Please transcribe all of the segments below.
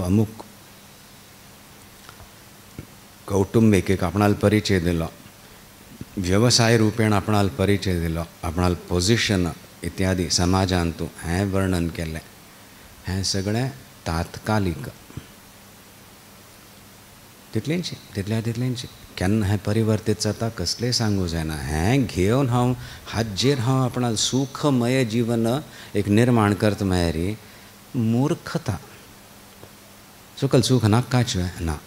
अमुक कौटुंबिक एक आपणाल परिचय दिलो, व्यवसाय रूपेण आपणाल परिचय दिलो, आपणाल पोजिशन इत्यादी समाजांतू हें वर्णन केलें, हें सगळें तात्कालिक, तितलेंच केन्ना हें परिवर्तीत जाता कसलेंय सांगूं जायना. हें घेवन हाजेर हांव आपणाल सुखमय जीवन एक निर्माण करता म्हळ्यार मूर्खता. सकल सूख नाकाच ना,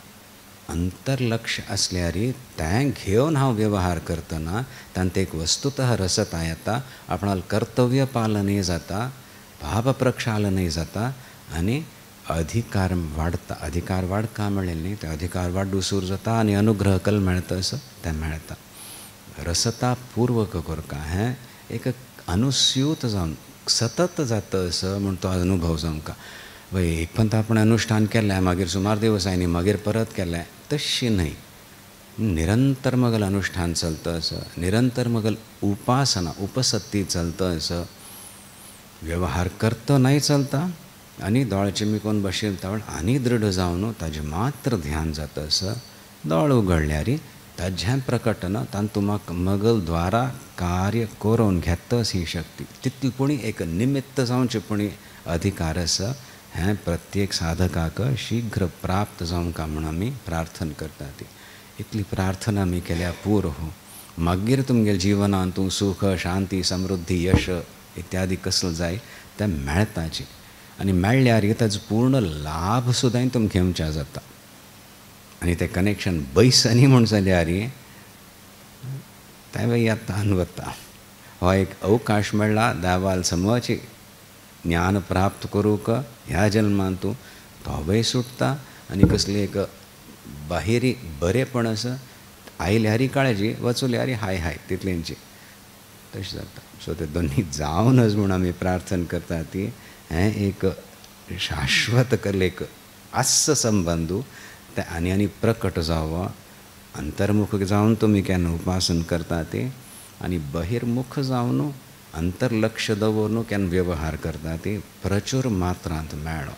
अंतर्लक्ष असल्यार तें घेवन हांव व्यवहार करतना तांत एक वस्तुतः रसता येता, आपणाल कर्तव्य पालनय जाता, भाव प्रक्षालनय जाता आनी अधिकार वाडता. अधिकार वाडका म्हणलें न्ही, ते अधिकार वाडूसूर जाता आनी अनुग्रहकल मेळता असो तें मेळटा. रसता पूर्वक करता हें एक अनुस्यूत जावन सतत जाता असो म्हूण तो अनुभव जावंका. एक पंत आपण अनुष्ठान केलें मागीर सुमार दिवस आनी मागीर परत केलें तशी न्हय. निरंतर मगल अनुष्ठान चलता असो, निरंतर मगल उपासना उपसत्ती चलता असो, व्यवहार करता नाही चलता आनी दोळ चिमिकोन बशिल्ता वेळ आनी दृढ जावन ताजें मात्र ध्यान जाता असो. दोळ उगडल्यार ताजें प्रकटन तांतूं मगल द्वारा कार्य करून घेताच ही शक्ती. तितलीपणी एक निमित्त जावचें पूण अधिकार आसा हें प्रत्येक साधकाक शीघ्र प्राप्त जावंका म्हूण आमी प्रार्थना करता. ती इतली प्रार्थना आमी केल्या पुरो. मागीर तुमगे जिवनांत सुख शांती समृद्धी यश इत्यादी कसलो जाय तें मेळताची आनी मेळ्ळ्यार ताजो पूर्ण लाभ सुद्दां तुमकां घेवचें जाता. आनी तें कनेक्शन बैसनी म्हूण जाल्यार तें येता वता. हो एक अवकाश मेळ्ळा दावाल समोची ज्ञान प्राप्त करूंक ह्या जल्मांत तोवय सुट्टा आनी कसली एक बाहेरी बरेपण आसा आयल्यारी काळजी वचूल्यारी हाय तितलेंची तशें जाता. सो ते दोनी जावनच म्हूण आमी प्रार्थना करता ती हें एक शाश्वत कलेक आस्स संबंदू ते आनी प्रकट जावो. अंतर्मुख जावन तुमी केन्ना उपासन करता ते आनी बहिर्मुख जावन अंतर्लक्ष दवरून केन्ना व्यवहार करता ती प्रचूर मात्रांत मेळ्ळो.